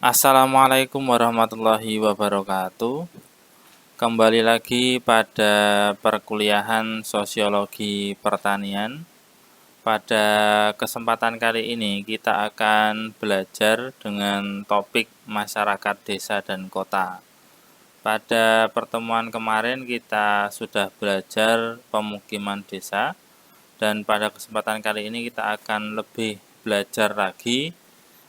Assalamualaikum warahmatullahi wabarakatuh. Kembali lagi pada perkuliahan Sosiologi Pertanian. Pada kesempatan kali ini kita akan belajar dengan topik masyarakat desa dan kota. Pada pertemuan kemarin kita sudah belajar pemukiman desa, dan pada kesempatan kali ini kita akan lebih belajar lagi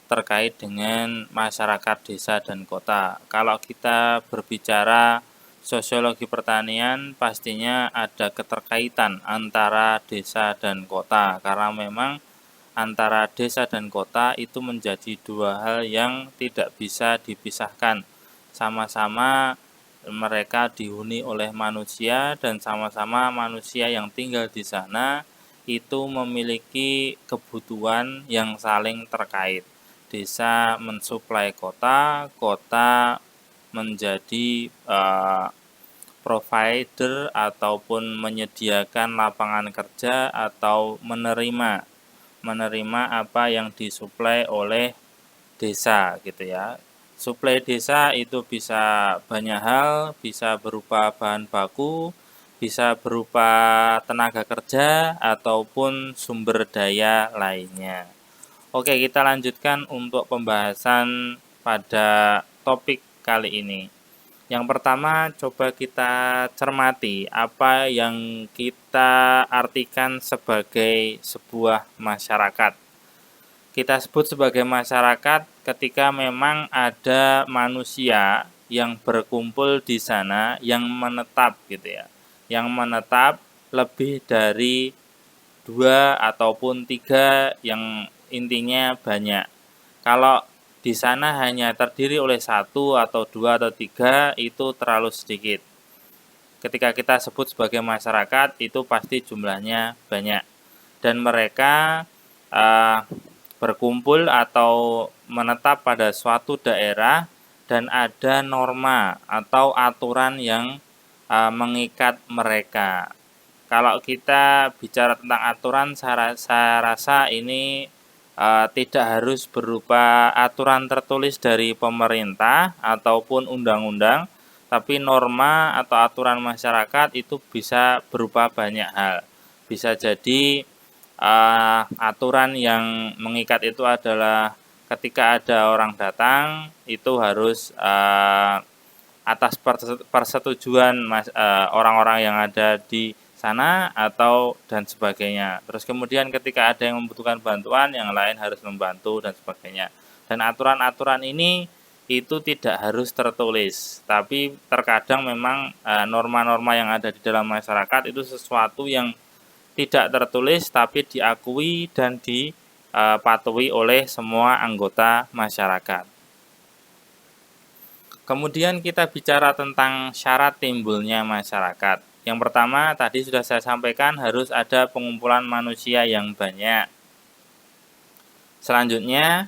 terkait dengan masyarakat desa dan kota. Kalau kita berbicara sosiologi pertanian, pastinya ada keterkaitan antara desa dan kota, karena memang antara desa dan kota itu menjadi dua hal yang tidak bisa dipisahkan. Sama-sama mereka dihuni oleh manusia, dan sama-sama manusia yang tinggal di sana itu memiliki kebutuhan yang saling terkait. Desa mensuplai kota, kota menjadi provider ataupun menyediakan lapangan kerja atau menerima apa yang disuplai oleh desa gitu ya. Suplai desa itu bisa banyak hal, bisa berupa bahan baku, bisa berupa tenaga kerja ataupun sumber daya lainnya. Oke, kita lanjutkan untuk pembahasan pada topik kali ini. Yang pertama, coba kita cermati apa yang kita artikan sebagai sebuah masyarakat. Kita sebut sebagai masyarakat ketika memang ada manusia yang berkumpul di sana, yang menetap gitu ya. Yang menetap lebih dari 2 ataupun 3, yang intinya banyak. Kalau di sana hanya terdiri oleh 1 atau 2 atau 3, itu terlalu sedikit. Ketika kita sebut sebagai masyarakat, itu pasti jumlahnya banyak. Dan mereka berkumpul atau menetap pada suatu daerah, dan ada norma atau aturan yang mengikat mereka. Kalau kita bicara tentang aturan, saya rasa ini tidak harus berupa aturan tertulis dari pemerintah ataupun undang-undang, tapi norma atau aturan masyarakat itu bisa berupa banyak hal. Bisa jadi aturan yang mengikat itu adalah ketika ada orang datang, itu harus atas persetujuan orang-orang yang ada di sana atau dan sebagainya. Terus kemudian ketika ada yang membutuhkan bantuan, yang lain harus membantu dan sebagainya. Dan aturan-aturan ini itu tidak harus tertulis, tapi terkadang memang norma-norma yang ada di dalam masyarakat itu sesuatu yang tidak tertulis tapi diakui dan dipatuhi oleh semua anggota masyarakat. Kemudian kita bicara tentang syarat timbulnya masyarakat. Yang pertama tadi sudah saya sampaikan, harus ada pengumpulan manusia yang banyak. Selanjutnya,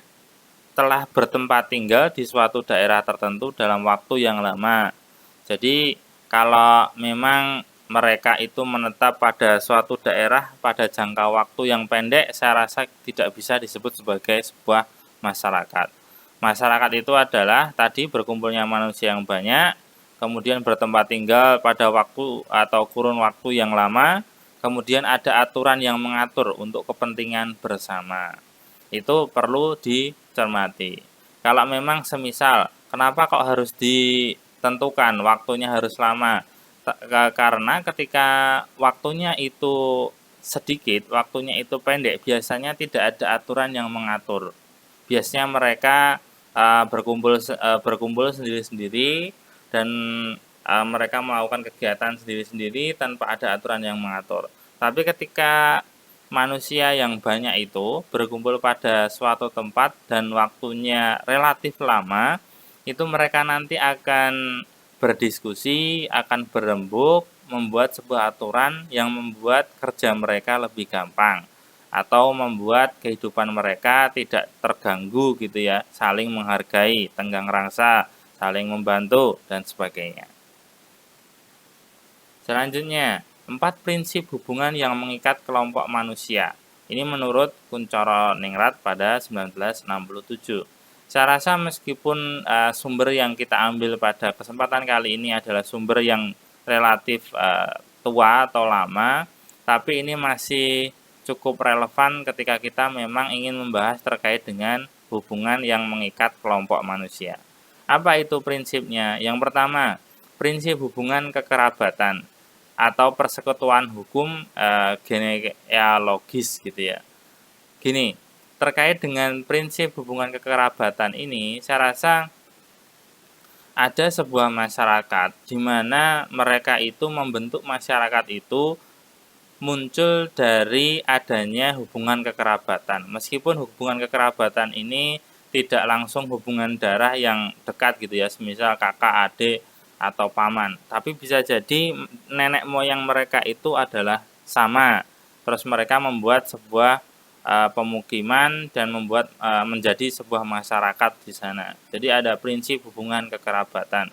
telah bertempat tinggal di suatu daerah tertentu dalam waktu yang lama. Jadi kalau memang mereka itu menetap pada suatu daerah pada jangka waktu yang pendek, saya rasa tidak bisa disebut sebagai sebuah masyarakat. Masyarakat itu adalah tadi berkumpulnya manusia yang banyak, kemudian bertempat tinggal pada waktu atau kurun waktu yang lama, kemudian ada aturan yang mengatur untuk kepentingan bersama. Itu perlu dicermati. Kalau memang semisal, kenapa kok harus ditentukan waktunya harus lama? Karena ketika waktunya itu sedikit, waktunya itu pendek, biasanya tidak ada aturan yang mengatur. Biasanya mereka berkumpul sendiri-sendiri, dan mereka melakukan kegiatan sendiri-sendiri tanpa ada aturan yang mengatur. Tapi ketika manusia yang banyak itu berkumpul pada suatu tempat dan waktunya relatif lama, itu mereka nanti akan berdiskusi, akan berembuk, membuat sebuah aturan yang membuat kerja mereka lebih gampang, atau membuat kehidupan mereka tidak terganggu gitu ya, saling menghargai, tenggang rasa, saling membantu dan sebagainya. Selanjutnya, 4 prinsip hubungan yang mengikat kelompok manusia. Ini menurut Kuncoro Ningrat pada 1967. Saya rasa meskipun sumber yang kita ambil pada kesempatan kali ini adalah sumber yang relatif tua atau lama, tapi ini masih cukup relevan ketika kita memang ingin membahas terkait dengan hubungan yang mengikat kelompok manusia. Apa itu prinsipnya? Yang pertama, prinsip hubungan kekerabatan atau persekutuan hukum genealogis gitu ya. Gini, terkait dengan prinsip hubungan kekerabatan ini, saya rasa ada sebuah masyarakat di mana mereka itu membentuk masyarakat itu muncul dari adanya hubungan kekerabatan. Meskipun hubungan kekerabatan ini tidak langsung hubungan darah yang dekat gitu ya, semisal kakak, adik, atau paman. Tapi bisa jadi nenek moyang mereka itu adalah sama. Terus mereka membuat sebuah pemukiman dan membuat menjadi sebuah masyarakat di sana. Jadi ada prinsip hubungan kekerabatan.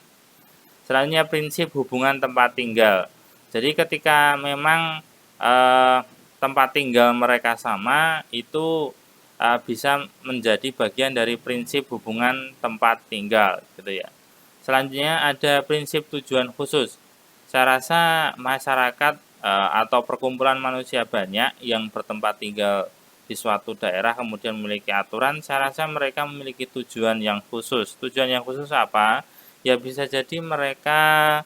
Selanjutnya prinsip hubungan tempat tinggal. Jadi ketika memang tempat tinggal mereka sama, itu bisa menjadi bagian dari prinsip hubungan tempat tinggal gitu ya. Selanjutnya ada prinsip tujuan khusus. Saya rasa masyarakat atau perkumpulan manusia banyak yang bertempat tinggal di suatu daerah kemudian memiliki aturan, saya rasa mereka memiliki tujuan yang khusus. Tujuan yang khusus apa? Ya bisa jadi mereka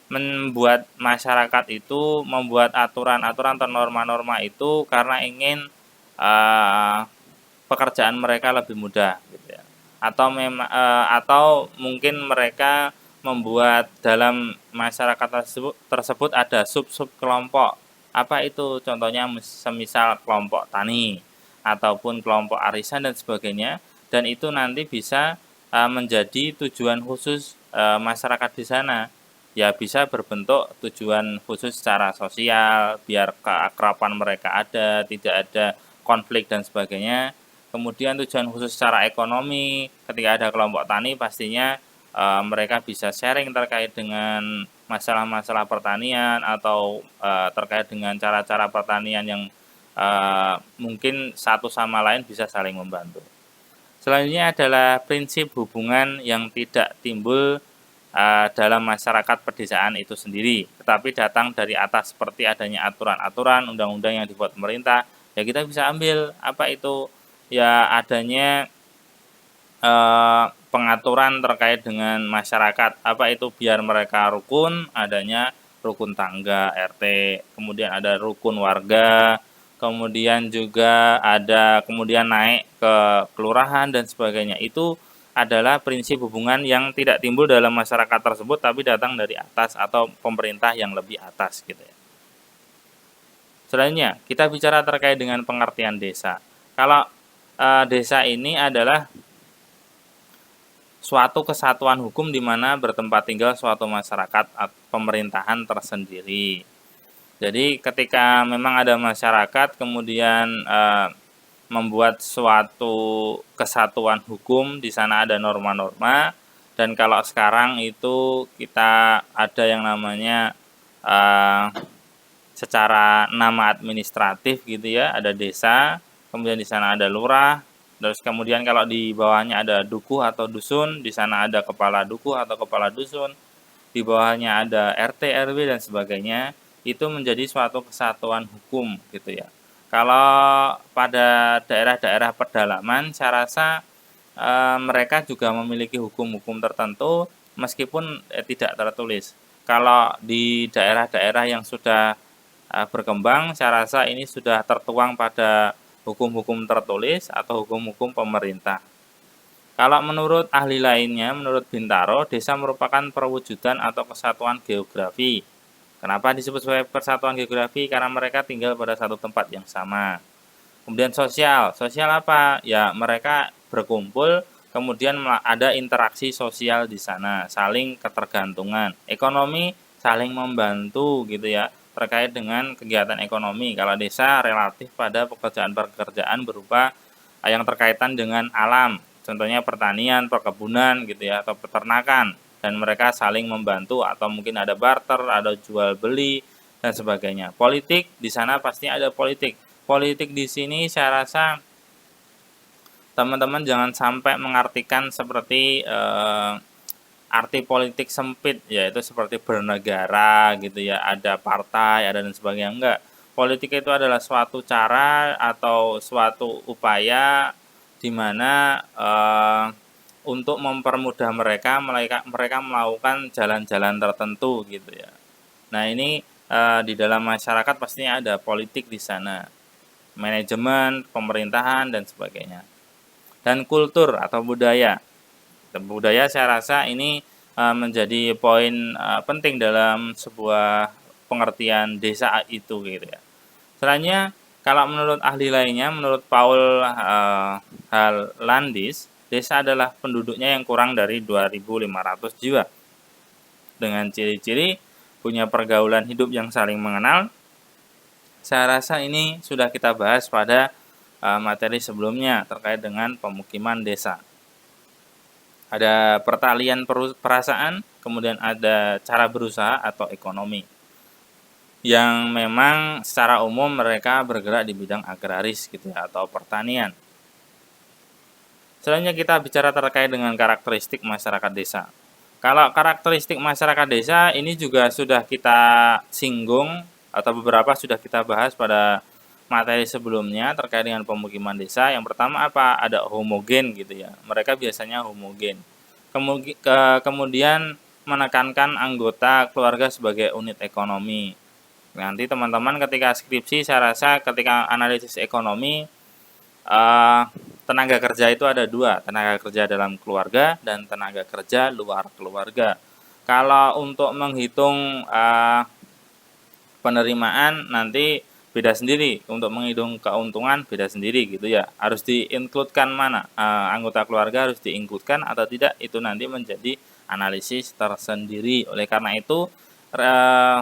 membuat masyarakat itu membuat aturan-aturan atau norma-norma itu karena ingin pekerjaan mereka lebih mudah gitu ya. Atau mungkin mereka membuat dalam masyarakat tersebut ada sub-sub kelompok. Apa itu? Contohnya semisal kelompok tani ataupun kelompok arisan dan sebagainya, dan itu nanti bisa menjadi tujuan khusus masyarakat di sana. Ya bisa berbentuk tujuan khusus secara sosial, biar keakraban mereka ada, tidak ada konflik dan sebagainya. Kemudian tujuan khusus secara ekonomi, ketika ada kelompok tani pastinya mereka bisa sharing terkait dengan masalah-masalah pertanian atau terkait dengan cara-cara pertanian yang mungkin satu sama lain bisa saling membantu. Selanjutnya adalah prinsip hubungan yang tidak timbul dalam masyarakat pedesaan itu sendiri, tetapi datang dari atas seperti adanya aturan-aturan, undang-undang yang dibuat pemerintah. Ya kita bisa ambil apa itu, ya adanya pengaturan terkait dengan masyarakat, apa itu biar mereka rukun, adanya rukun tangga RT, kemudian ada rukun warga, kemudian juga ada kemudian naik ke kelurahan dan sebagainya. Itu adalah prinsip hubungan yang tidak timbul dalam masyarakat tersebut tapi datang dari atas atau pemerintah yang lebih atas gitu ya. Selanjutnya kita bicara terkait dengan pengertian desa. Kalau desa ini adalah suatu kesatuan hukum di mana bertempat tinggal suatu masyarakat atau pemerintahan tersendiri. Jadi ketika memang ada masyarakat kemudian membuat suatu kesatuan hukum, di sana ada norma-norma, dan kalau sekarang itu kita ada yang namanya secara nama administratif gitu ya, ada desa, kemudian di sana ada lurah. Terus kemudian kalau di bawahnya ada dukuh atau dusun, di sana ada kepala dukuh atau kepala dusun, di bawahnya ada RT, RW dan sebagainya, itu menjadi suatu kesatuan hukum gitu ya. Kalau pada daerah-daerah pedalaman, saya rasa mereka juga memiliki hukum-hukum tertentu meskipun tidak tertulis. Kalau di daerah-daerah yang sudah berkembang, saya rasa ini sudah tertuang pada hukum-hukum tertulis atau hukum-hukum pemerintah. Kalau menurut ahli lainnya, menurut Bintaro, desa merupakan perwujudan atau kesatuan geografi. Kenapa disebut sebagai persatuan geografi? Karena mereka tinggal pada satu tempat yang sama. Kemudian sosial. Sosial apa? Ya, mereka berkumpul, kemudian ada interaksi sosial di sana, saling ketergantungan. Ekonomi saling membantu gitu ya, terkait dengan kegiatan ekonomi. Kalau desa relatif pada pekerjaan-pekerjaan berupa yang terkaitan dengan alam, contohnya pertanian, perkebunan gitu ya, atau peternakan, dan mereka saling membantu atau mungkin ada barter, ada jual beli dan sebagainya. Politik di sana pasti ada politik. Politik di sini saya rasa teman-teman jangan sampai mengartikan seperti arti politik sempit, yaitu seperti bernegara gitu ya, ada partai, ada dan sebagainya. Enggak. Politik itu adalah suatu cara atau suatu upaya di mana untuk mempermudah mereka melakukan jalan-jalan tertentu gitu ya. Nah, ini di dalam masyarakat pastinya ada politik di sana, manajemen, pemerintahan dan sebagainya. Dan kultur atau budaya. Budaya saya rasa ini menjadi poin penting dalam sebuah pengertian desa itu gitu ya. Selanjutnya, kalau menurut ahli lainnya, menurut Paul Landis, desa adalah penduduknya yang kurang dari 2.500 jiwa dengan ciri-ciri punya pergaulan hidup yang saling mengenal. Saya rasa ini sudah kita bahas pada materi sebelumnya terkait dengan pemukiman desa. Ada pertalian perasaan, kemudian ada cara berusaha atau ekonomi. Yang memang secara umum mereka bergerak di bidang agraris gitu ya, atau pertanian. Selanjutnya kita bicara terkait dengan karakteristik masyarakat desa. Kalau karakteristik masyarakat desa ini juga sudah kita singgung atau beberapa sudah kita bahas pada materi sebelumnya terkait dengan pemukiman desa. Yang pertama apa? Ada homogen gitu ya. Mereka biasanya homogen. Kemudian menekankan anggota keluarga sebagai unit ekonomi. Nanti teman-teman ketika skripsi saya rasa ketika analisis ekonomi tenaga kerja itu ada dua, tenaga kerja dalam keluarga dan tenaga kerja luar keluarga. Kalau untuk menghitung penerimaan nanti beda sendiri, untuk menghitung keuntungan beda sendiri gitu ya. Harus diinkludkan mana anggota keluarga harus diinkludkan atau tidak, itu nanti menjadi analisis tersendiri. Oleh karena itu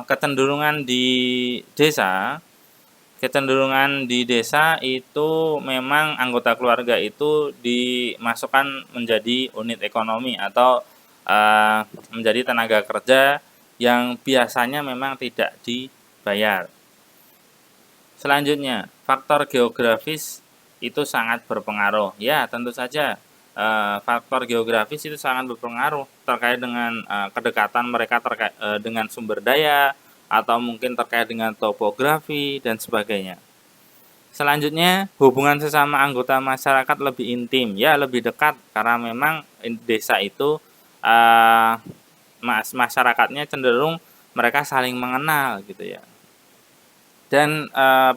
kecenderungan di desa itu memang anggota keluarga itu dimasukkan menjadi unit ekonomi atau menjadi tenaga kerja yang biasanya memang tidak dibayar. Selanjutnya, faktor geografis itu sangat berpengaruh. Ya, tentu saja faktor geografis itu sangat berpengaruh terkait dengan kedekatan mereka dengan sumber daya atau mungkin terkait dengan topografi dan sebagainya. Selanjutnya, hubungan sesama anggota masyarakat lebih intim, ya lebih dekat karena memang desa itu masyarakatnya cenderung mereka saling mengenal gitu ya. Dan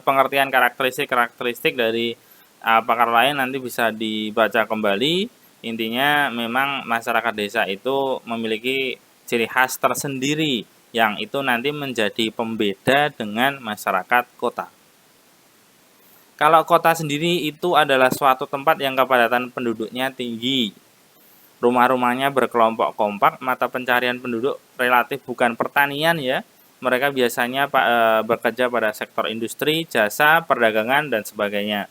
pengertian karakteristik dari pakar lain nanti bisa dibaca kembali. Intinya memang masyarakat desa itu memiliki ciri khas tersendiri yang itu nanti menjadi pembeda dengan masyarakat kota. Kalau kota sendiri itu adalah suatu tempat yang kepadatan penduduknya tinggi. Rumah-rumahnya berkelompok kompak, mata pencarian penduduk relatif bukan pertanian ya. Mereka biasanya bekerja pada sektor industri, jasa, perdagangan, dan sebagainya.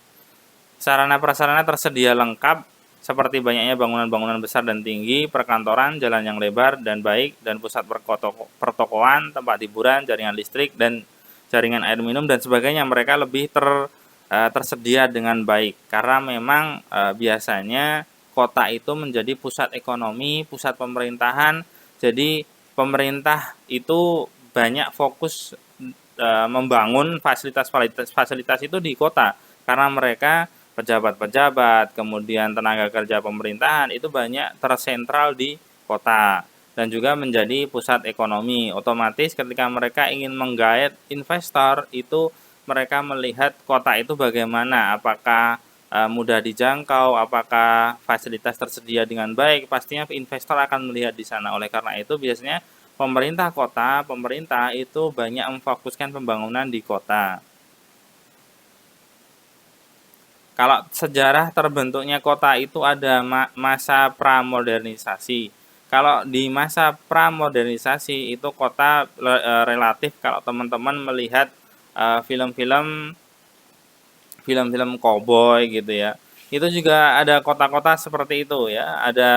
Sarana prasarana tersedia lengkap, seperti banyaknya bangunan-bangunan besar dan tinggi, perkantoran, jalan yang lebar dan baik, dan pusat pertokoan, tempat hiburan, jaringan listrik, dan jaringan air minum, dan sebagainya. Mereka lebih tersedia dengan baik, karena memang biasanya kota itu menjadi pusat ekonomi, pusat pemerintahan. Jadi pemerintah itu banyak fokus membangun fasilitas itu di kota karena mereka pejabat-pejabat, kemudian tenaga kerja pemerintahan itu banyak tersentral di kota dan juga menjadi pusat ekonomi. Otomatis ketika mereka ingin menggait investor itu mereka melihat kota itu bagaimana, apakah mudah dijangkau, apakah fasilitas tersedia dengan baik, pastinya investor akan melihat di sana. Oleh karena itu biasanya pemerintah itu banyak memfokuskan pembangunan di kota. Kalau sejarah terbentuknya kota itu ada masa pramodernisasi. Kalau di masa pramodernisasi itu kota relatif, kalau teman-teman melihat film-film cowboy gitu ya, itu juga ada kota-kota seperti itu ya, ada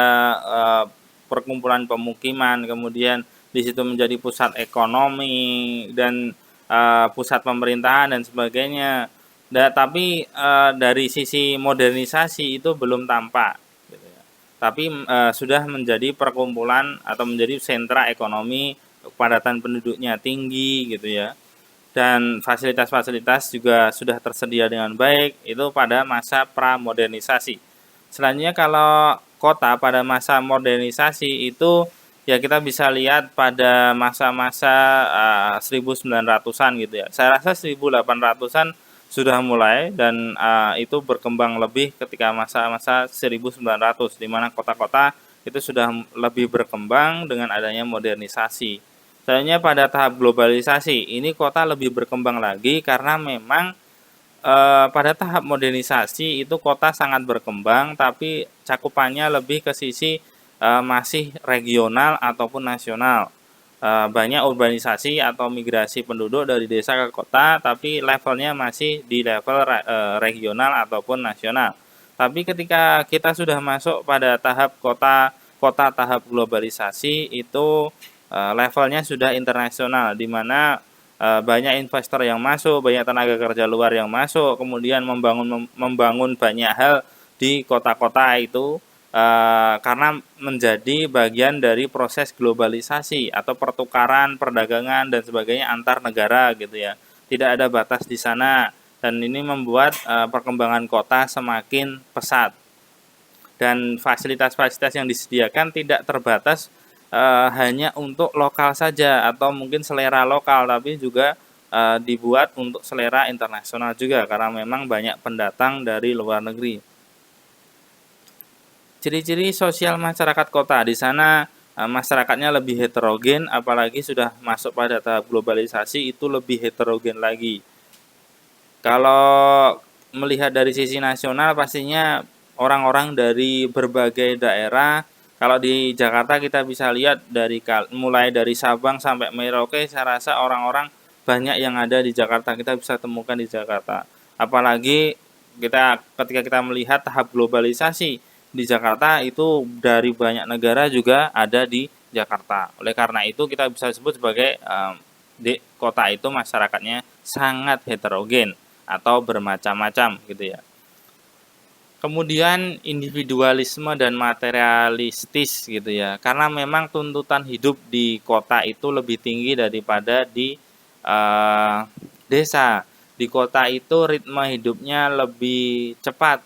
perkumpulan pemukiman, kemudian di situ menjadi pusat ekonomi dan pusat pemerintahan dan sebagainya. Tapi dari sisi modernisasi itu belum tampak, gitu ya. Tapi sudah menjadi perkumpulan atau menjadi sentra ekonomi, kepadatan penduduknya tinggi, gitu ya. Dan fasilitas-fasilitas juga sudah tersedia dengan baik itu pada masa pramodernisasi. Selanjutnya kalau kota pada masa modernisasi itu ya kita bisa lihat pada masa-masa 1900-an gitu ya. Saya rasa 1800-an sudah mulai dan itu berkembang lebih ketika masa-masa 1900 di mana kota-kota itu sudah lebih berkembang dengan adanya modernisasi. Selanjutnya pada tahap globalisasi, ini kota lebih berkembang lagi karena memang pada tahap modernisasi itu kota sangat berkembang, tapi cakupannya lebih ke sisi masih regional ataupun nasional. Banyak urbanisasi atau migrasi penduduk dari desa ke kota, tapi levelnya masih di level regional ataupun nasional. Tapi ketika kita sudah masuk pada tahap kota tahap globalisasi itu levelnya sudah internasional, di mana banyak investor yang masuk, banyak tenaga kerja luar yang masuk, kemudian membangun banyak hal di kota-kota itu karena menjadi bagian dari proses globalisasi atau pertukaran, perdagangan dan sebagainya antar negara gitu ya. Tidak ada batas di sana dan ini membuat perkembangan kota semakin pesat. Dan fasilitas-fasilitas yang disediakan tidak terbatas hanya untuk lokal saja atau mungkin selera lokal, tapi juga dibuat untuk selera internasional juga karena memang banyak pendatang dari luar negeri. Ciri-ciri sosial masyarakat kota di sana masyarakatnya lebih heterogen, apalagi sudah masuk pada tahap globalisasi itu lebih heterogen lagi. Kalau melihat dari sisi nasional pastinya orang-orang dari berbagai daerah. Kalau di Jakarta kita bisa lihat mulai dari Sabang sampai Merauke, saya rasa orang-orang banyak yang ada di Jakarta, kita bisa temukan di Jakarta. Apalagi ketika kita melihat tahap globalisasi di Jakarta itu dari banyak negara juga ada di Jakarta. Oleh karena itu kita bisa sebut sebagai di kota itu masyarakatnya sangat heterogen atau bermacam-macam gitu ya. Kemudian individualisme dan materialistis gitu ya. Karena memang tuntutan hidup di kota itu lebih tinggi daripada di desa. Di kota itu ritme hidupnya lebih cepat,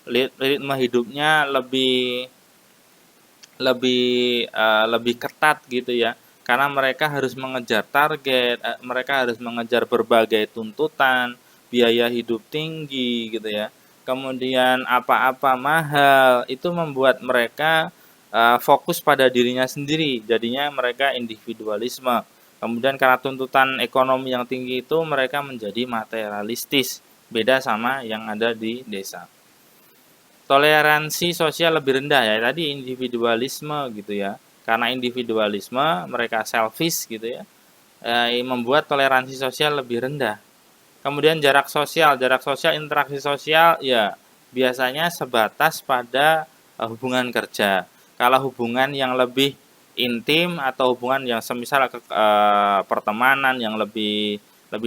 ritme hidupnya lebih ketat gitu ya, karena mereka harus mengejar target, mereka harus mengejar berbagai tuntutan, biaya hidup tinggi gitu ya, kemudian apa-apa mahal, itu membuat mereka fokus pada dirinya sendiri, jadinya mereka individualisme. Kemudian karena tuntutan ekonomi yang tinggi itu mereka menjadi materialistis, beda sama yang ada di desa. Toleransi sosial lebih rendah ya, tadi individualisme gitu ya, karena individualisme mereka selfish gitu ya, membuat toleransi sosial lebih rendah. Kemudian jarak sosial interaksi sosial ya biasanya sebatas pada hubungan kerja. Kalau hubungan yang lebih intim atau hubungan yang semisal pertemanan yang lebih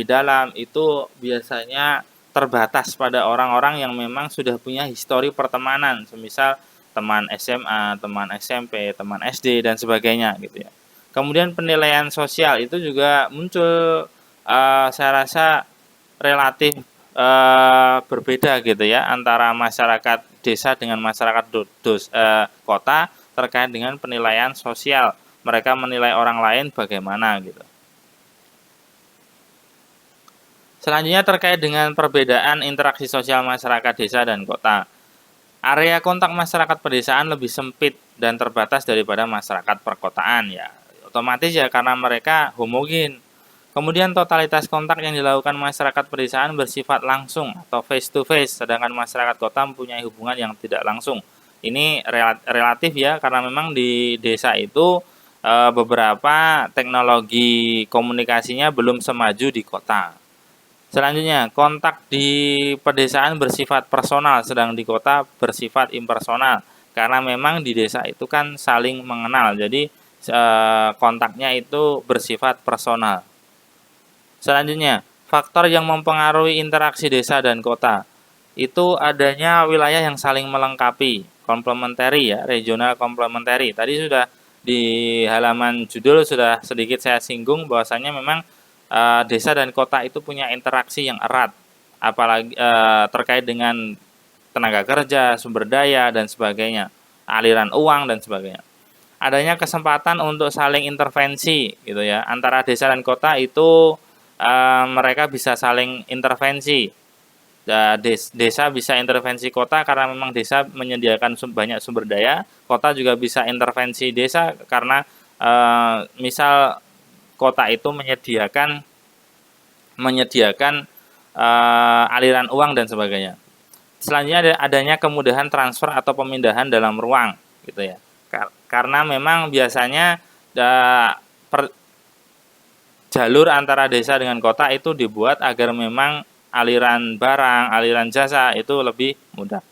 dalam itu biasanya terbatas pada orang-orang yang memang sudah punya histori pertemanan, semisal teman SMA, teman SMP, teman SD dan sebagainya gitu ya. Kemudian penilaian sosial itu juga muncul, saya rasa relatif berbeda gitu ya antara masyarakat desa dengan masyarakat kota terkait dengan penilaian sosial. Mereka menilai orang lain bagaimana gitu. Selanjutnya terkait dengan perbedaan interaksi sosial masyarakat desa dan kota. Area kontak masyarakat pedesaan lebih sempit dan terbatas daripada masyarakat perkotaan ya. Otomatis ya karena mereka homogen. Kemudian totalitas kontak yang dilakukan masyarakat pedesaan bersifat langsung atau face to face, sedangkan masyarakat kota mempunyai hubungan yang tidak langsung. Ini relatif ya, karena memang di desa itu beberapa teknologi komunikasinya belum semaju di kota. Selanjutnya, kontak di pedesaan bersifat personal, sedang di kota bersifat impersonal. Karena memang di desa itu kan saling mengenal, jadi kontaknya itu bersifat personal. Selanjutnya, Faktor yang mempengaruhi interaksi desa dan kota itu adanya wilayah yang saling melengkapi, komplementari ya, regional komplementari. Tadi sudah di halaman judul sudah sedikit saya singgung bahwasanya memang desa dan kota itu punya interaksi yang erat, apalagi terkait dengan tenaga kerja, sumber daya dan sebagainya, aliran uang dan sebagainya. Adanya kesempatan untuk saling intervensi gitu ya antara desa dan kota itu mereka bisa saling intervensi. Desa bisa intervensi kota karena memang desa menyediakan banyak sumber daya, kota juga bisa intervensi desa karena misal kota itu menyediakan aliran uang dan sebagainya. Selanjutnya adanya kemudahan transfer atau pemindahan dalam ruang gitu ya. Karena memang biasanya jalur antara desa dengan kota itu dibuat agar memang aliran barang, aliran jasa itu lebih mudah.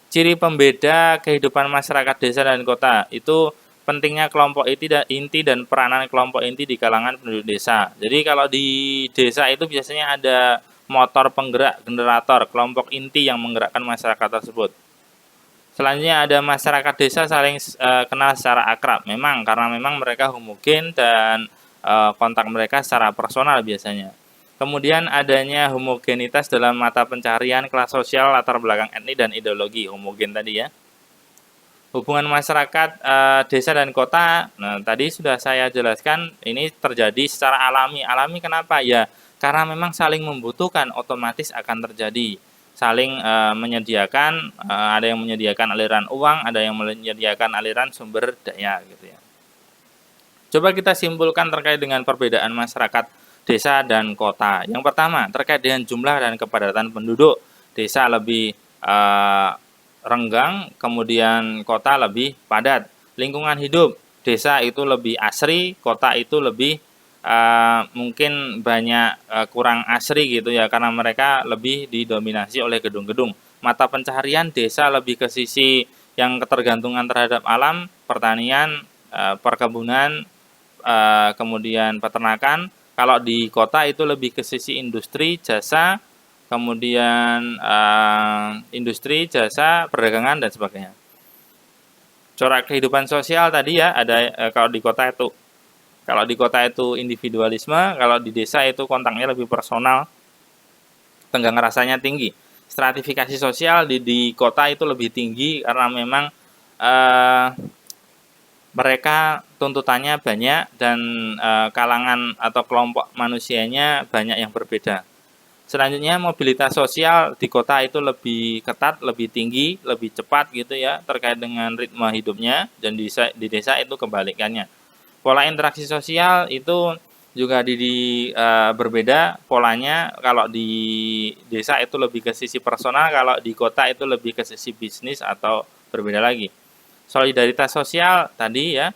Ciri pembeda kehidupan masyarakat desa dan kota itu pentingnya kelompok inti dan peranan kelompok inti di kalangan penduduk desa. Jadi kalau di desa itu biasanya ada motor penggerak, generator, kelompok inti yang menggerakkan masyarakat tersebut. Selanjutnya ada masyarakat desa saling kenal secara akrab. Memang karena memang mereka homogen dan kontak mereka secara personal biasanya. Kemudian adanya homogenitas dalam mata pencarian, kelas sosial, latar belakang etnis dan ideologi, homogen tadi ya. Hubungan masyarakat desa dan kota, nah tadi sudah saya jelaskan ini terjadi secara alami. Alami kenapa? Ya karena memang saling membutuhkan, otomatis akan terjadi. Saling menyediakan, ada yang menyediakan aliran uang, ada yang menyediakan aliran sumber daya gitu ya. Coba kita simpulkan terkait dengan perbedaan masyarakat desa dan kota. Yang pertama, terkait dengan jumlah dan kepadatan penduduk. Desa lebih renggang, kemudian kota lebih padat. Lingkungan hidup, desa itu lebih asri, kota itu lebih mungkin banyak kurang asri gitu ya, karena mereka lebih didominasi oleh gedung-gedung. Mata pencaharian, desa lebih ke sisi yang ketergantungan terhadap alam, pertanian, perkebunan, kemudian peternakan. Kalau di kota itu lebih ke sisi industri, jasa, kemudian industri, jasa, perdagangan dan sebagainya. Corak kehidupan sosial tadi ya ada kalau di kota itu individualisme, kalau di desa itu kontaknya lebih personal, tenggang rasanya tinggi. Stratifikasi sosial di kota itu lebih tinggi karena memang mereka tuntutannya banyak dan kalangan atau kelompok manusianya banyak yang berbeda. Selanjutnya mobilitas sosial di kota itu lebih ketat, lebih tinggi, lebih cepat gitu ya terkait dengan ritme hidupnya, dan di desa itu kebalikannya. Pola interaksi sosial itu juga berbeda polanya. Kalau di desa itu lebih ke sisi personal, kalau di kota itu lebih ke sisi bisnis atau berbeda lagi. Solidaritas sosial tadi ya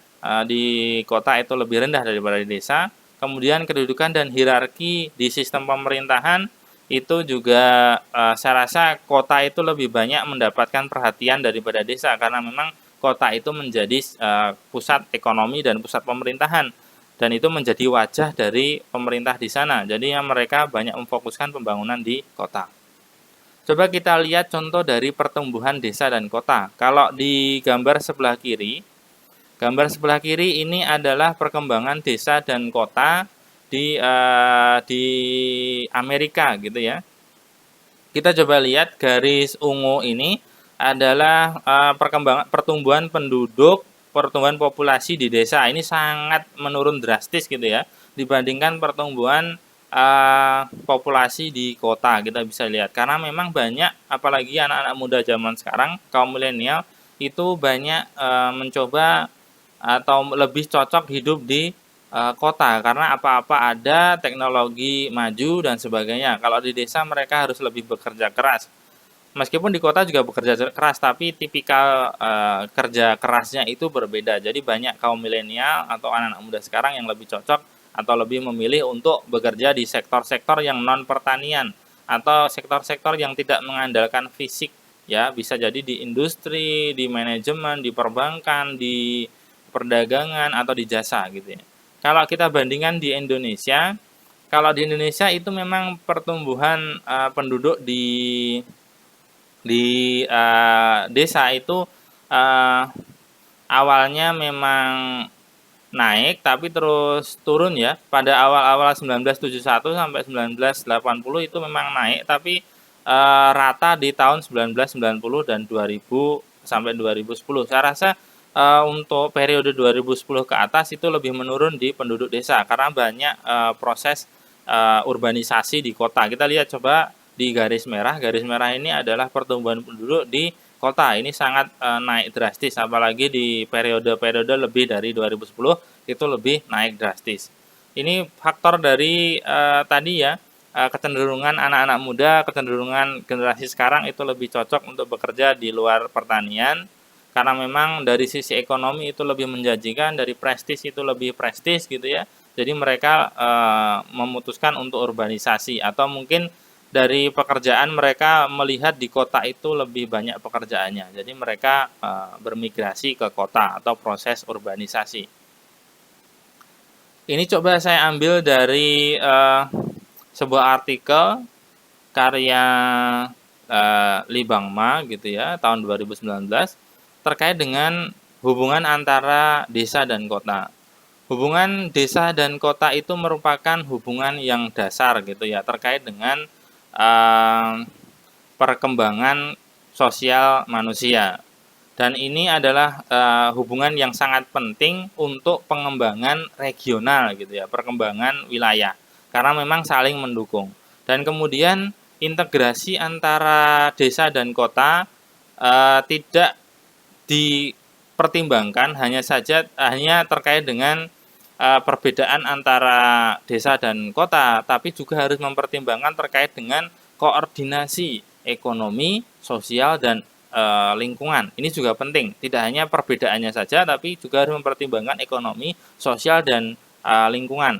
di kota itu lebih rendah daripada di desa. Kemudian kedudukan dan hierarki di sistem pemerintahan itu juga saya rasa kota itu lebih banyak mendapatkan perhatian daripada desa karena memang kota itu menjadi pusat ekonomi dan pusat pemerintahan, dan itu menjadi wajah dari pemerintah di sana. Jadi mereka banyak memfokuskan pembangunan di kota. Coba kita lihat contoh dari pertumbuhan desa dan kota. Kalau di gambar sebelah kiri ini adalah perkembangan desa dan kota di Amerika gitu ya. Kita coba lihat garis ungu ini adalah pertumbuhan penduduk, pertumbuhan populasi di desa. Ini sangat menurun drastis gitu ya dibandingkan pertumbuhan populasi di kota. Kita bisa lihat karena memang banyak, apalagi anak-anak muda zaman sekarang, kaum milenial itu banyak mencoba atau lebih cocok hidup di kota karena apa-apa ada, teknologi maju dan sebagainya. Kalau di desa mereka harus lebih bekerja keras. Meskipun di kota juga bekerja keras, tapi tipikal kerja kerasnya itu berbeda. Jadi banyak kaum milenial atau anak-anak muda sekarang yang lebih cocok atau lebih memilih untuk bekerja di sektor-sektor yang non pertanian atau sektor-sektor yang tidak mengandalkan fisik. Ya, bisa jadi di industri, di manajemen, di perbankan, di perdagangan atau di jasa gitu ya. Kalau kita bandingkan di Indonesia, Kalau di Indonesia itu memang pertumbuhan penduduk di desa itu uh, awalnya memang naik tapi terus turun ya. Pada awal-awal 1971 sampai 1980 itu memang naik, tapi rata di tahun 1990 dan 2000 sampai 2010. Saya rasa untuk periode 2010 ke atas itu lebih menurun di penduduk desa karena banyak proses urbanisasi di kota. Kita lihat coba di garis merah. Garis merah ini adalah pertumbuhan penduduk di kota. Ini sangat naik drastis, apalagi di periode-periode lebih dari 2010 itu lebih naik drastis. Ini faktor dari tadi ya, kecenderungan anak-anak muda, kecenderungan generasi sekarang itu lebih cocok untuk bekerja di luar pertanian karena memang dari sisi ekonomi itu lebih menjanjikan, dari prestis itu lebih prestis gitu ya. Jadi mereka memutuskan untuk urbanisasi, atau mungkin dari pekerjaan mereka melihat di kota itu lebih banyak pekerjaannya. Jadi mereka bermigrasi ke kota atau proses urbanisasi. Ini coba saya ambil dari sebuah artikel karya Li Bangma gitu ya, tahun 2019 terkait dengan hubungan antara desa dan kota. Hubungan desa dan kota itu merupakan hubungan yang dasar gitu ya, terkait dengan perkembangan sosial manusia. Dan ini adalah hubungan yang sangat penting untuk pengembangan regional gitu ya, perkembangan wilayah. Karena memang saling mendukung. Dan kemudian integrasi antara desa dan kota tidak dipertimbangkan hanya terkait dengan perbedaan antara desa dan kota, tapi juga harus mempertimbangkan terkait dengan koordinasi ekonomi, sosial, dan lingkungan. Ini juga penting, tidak hanya perbedaannya saja, tapi juga harus mempertimbangkan ekonomi, sosial, dan lingkungan.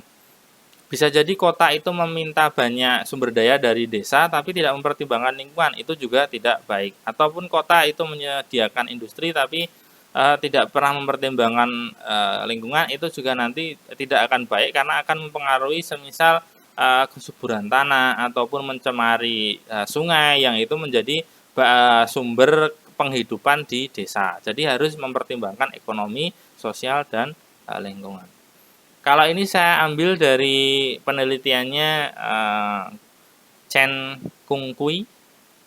Bisa jadi kota itu meminta banyak sumber daya dari desa, tapi tidak mempertimbangkan lingkungan, itu juga tidak baik. Ataupun kota itu menyediakan industri, tapi tidak pernah mempertimbangkan lingkungan, itu juga nanti tidak akan baik karena akan mempengaruhi semisal kesuburan tanah ataupun mencemari sungai yang itu menjadi sumber penghidupan di desa. Jadi harus mempertimbangkan ekonomi, sosial, dan lingkungan. Kalau ini saya ambil dari penelitiannya Chen Kung Kui.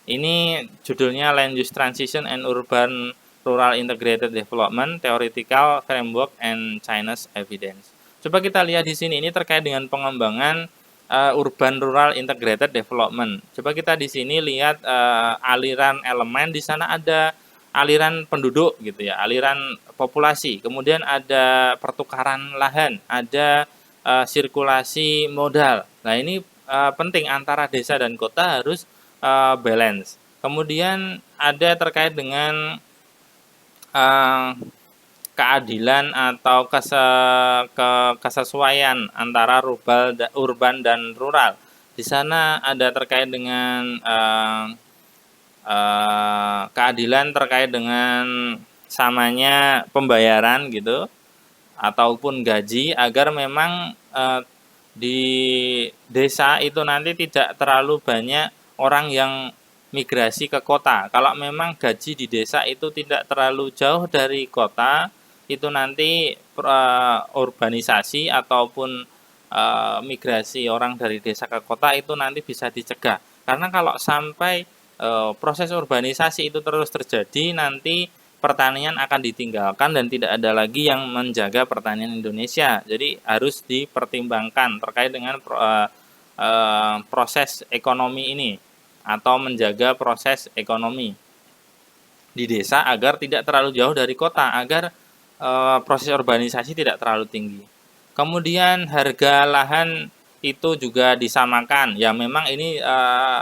Ini judulnya Land Use Transition and Urban Rural Integrated Development, Theoretical Framework and China's Evidence. Coba kita lihat di sini, ini terkait dengan pengembangan Urban Rural Integrated Development. Coba kita di sini lihat aliran elemen, di sana ada aliran penduduk gitu ya, aliran populasi, kemudian ada pertukaran lahan, ada sirkulasi modal. Nah, ini penting antara desa dan kota harus balance. Kemudian ada terkait dengan keadilan atau kesesuaian antara urban dan rural. Di sana ada terkait dengan keadilan terkait dengan samanya pembayaran gitu ataupun gaji, agar memang di desa itu nanti tidak terlalu banyak orang yang migrasi ke kota. Kalau memang gaji di desa itu tidak terlalu jauh dari kota, itu nanti urbanisasi ataupun migrasi orang dari desa ke kota itu nanti bisa dicegah. Karena kalau sampai proses urbanisasi itu terus terjadi, nanti pertanian akan ditinggalkan dan tidak ada lagi yang menjaga pertanian Indonesia. Jadi harus dipertimbangkan terkait dengan proses ekonomi ini atau menjaga proses ekonomi di desa agar tidak terlalu jauh dari kota, agar proses urbanisasi tidak terlalu tinggi. Kemudian harga lahan itu juga disamakan. Ya memang ini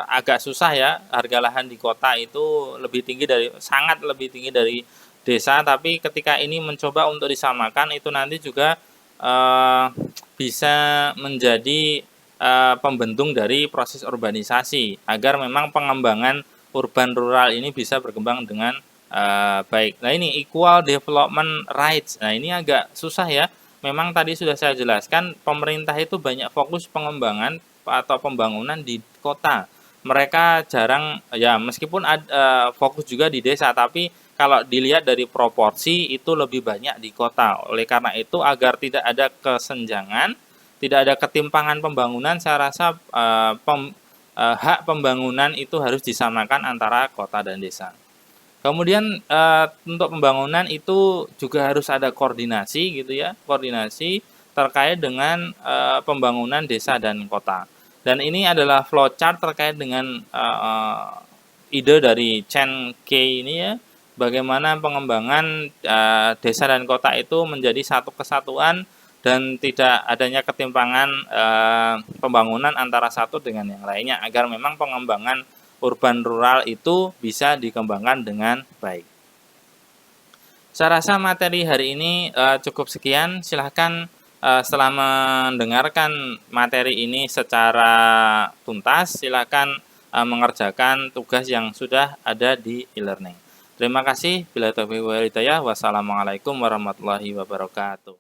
agak susah ya, harga lahan di kota itu sangat lebih tinggi dari desa, tapi ketika ini mencoba untuk disamakan, itu nanti juga bisa menjadi pembentung dari proses urbanisasi agar memang pengembangan urban rural ini bisa berkembang dengan baik. Nah, ini equal development rights. Nah, ini agak susah ya. memang tadi sudah saya jelaskan, pemerintah itu banyak fokus pengembangan atau pembangunan di kota. Mereka jarang, ya meskipun fokus juga di desa, tapi kalau dilihat dari proporsi itu lebih banyak di kota. Oleh karena itu, agar tidak ada kesenjangan, tidak ada ketimpangan pembangunan, saya rasa hak pembangunan itu harus disamakan antara kota dan desa. Kemudian untuk pembangunan itu juga harus ada koordinasi gitu ya, koordinasi terkait dengan pembangunan desa dan kota. Dan ini adalah flowchart terkait dengan ide dari Chen Kei ini ya, bagaimana pengembangan desa dan kota itu menjadi satu kesatuan dan tidak adanya ketimpangan pembangunan antara satu dengan yang lainnya, agar memang pengembangan urban rural itu bisa dikembangkan dengan baik. Saya rasa materi hari ini cukup sekian. Silahkan setelah mendengarkan materi ini secara tuntas, silahkan mengerjakan tugas yang sudah ada di e-learning. Terima kasih. Bila taufiq wal hidayah. Wassalamualaikum warahmatullahi wabarakatuh.